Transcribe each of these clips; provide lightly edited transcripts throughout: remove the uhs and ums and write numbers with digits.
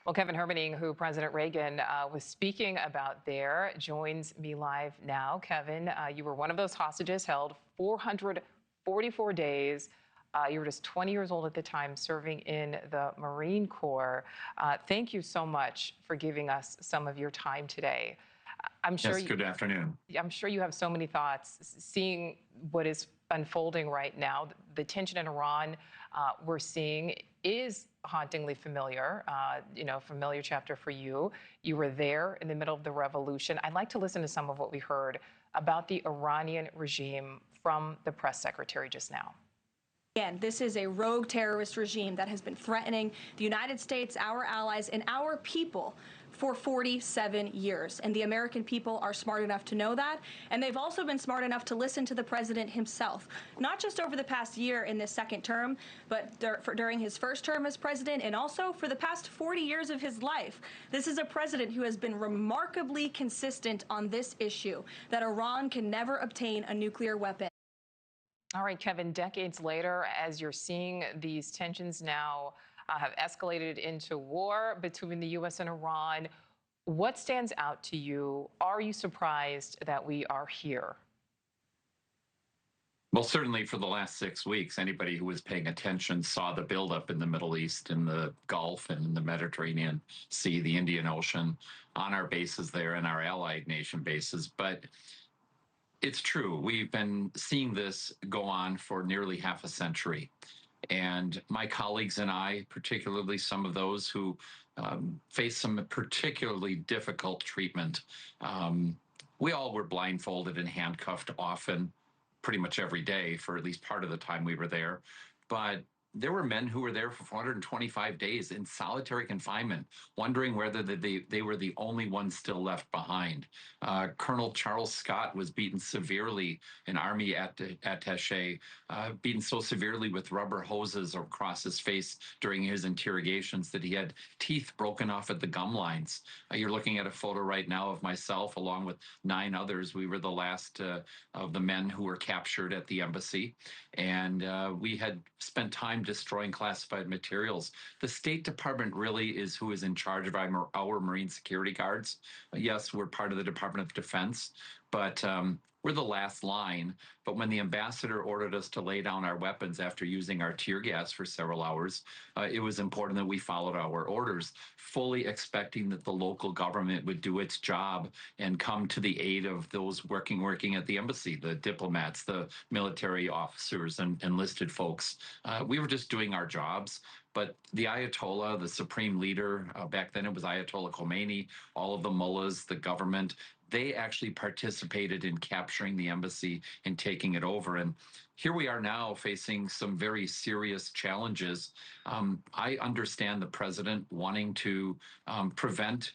Well, Kevin Hermening, who President Reagan was speaking about there, joins me live now. Kevin, you were one of those hostages held 444 days. You were just 20 years old at the time, serving in the Marine Corps. Thank you so much for giving us some of your time today. Yes, good afternoon. I'm sure you have so many thoughts seeing what is unfolding right now. The tension in Iran we're seeing is hauntingly familiar, familiar chapter for you. You were there in the middle of the revolution. I'd like to listen to some of what we heard about the Iranian regime from the press secretary just now. Again, this is a rogue terrorist regime that has been threatening the United States, our allies, and our people for 47 years. And the American people are smart enough to know that. And they've also been smart enough to listen to the president himself, not just over the past year in this second term, but during his first term as president, and also for the past 40 years of his life. This is a president who has been remarkably consistent on this issue, that Iran can never obtain a nuclear weapon. All right, Kevin, decades later, as you're seeing these tensions now have escalated into war between the U.S. and Iran, what stands out to you? Are you surprised that we are here? Well, certainly for the last 6 weeks, anybody who was paying attention saw the buildup in the Middle East, in the Gulf, and in the Mediterranean Sea, the Indian Ocean, on our bases there and our allied nation bases. But it's true. We've been seeing this go on for nearly half a century. And my colleagues and I, particularly some of those who face some particularly difficult treatment, we all were blindfolded and handcuffed often, pretty much every day for at least part of the time we were there. But there were men who were there for 425 days in solitary confinement, wondering whether they were the only ones still left behind. Colonel Charles Scott was beaten severely, an Army attaché, beaten so severely with rubber hoses across his face during his interrogations that he had teeth broken off at the gum lines. You're looking at a photo right now of myself along with 9 others. We were the last of the men who were captured at the embassy, and we had spent time destroying classified materials. The State Department really is who is in charge of our Marine security guards. Yes, we're part of the Department of Defense, but we're the last line. But when the ambassador ordered us to lay down our weapons after using our tear gas for several hours, it was important that we followed our orders, fully expecting that the local government would do its job and come to the aid of those working at the embassy, the diplomats, the military officers, and enlisted folks. We were just doing our jobs. But the Ayatollah, the supreme leader, back then it was Ayatollah Khomeini, all of the mullahs, the government, they actually participated in capturing the embassy and taking it over. And here we are now facing some very serious challenges. I understand the president wanting to prevent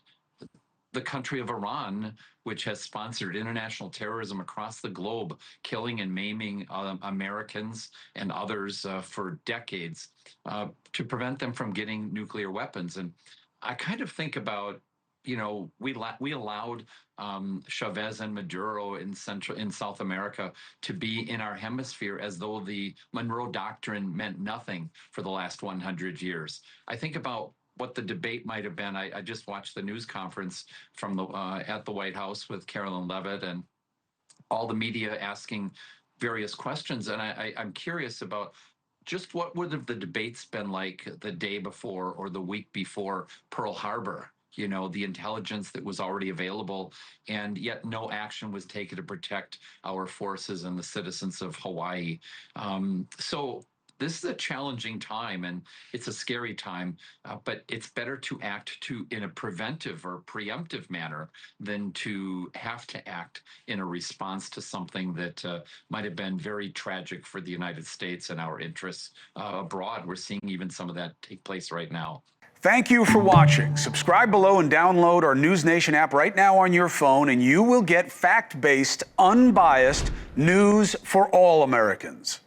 the country of Iran, which has sponsored international terrorism across the globe, killing and maiming Americans and others for decades, to prevent them from getting nuclear weapons. And I kind of think about, we allowed Chavez and Maduro in South America to be in our hemisphere as though the Monroe Doctrine meant nothing for the last 100 years. I think about what the debate might have been. I just watched the news conference from at the White House with Carolyn Levitt and all the media asking various questions. And I'm curious about just what would have the debates been like the day before or the week before Pearl Harbor? The intelligence that was already available, and yet no action was taken to protect our forces and the citizens of Hawaii. So this is a challenging time, and it's a scary time, but it's better to act in a preventive or preemptive manner than to have to act in a response to something that might have been very tragic for the United States and our interests abroad. We're seeing even some of that take place right now. Thank you for watching. Subscribe below and download our NewsNation app right now on your phone, and you will get fact-based, unbiased news for all Americans.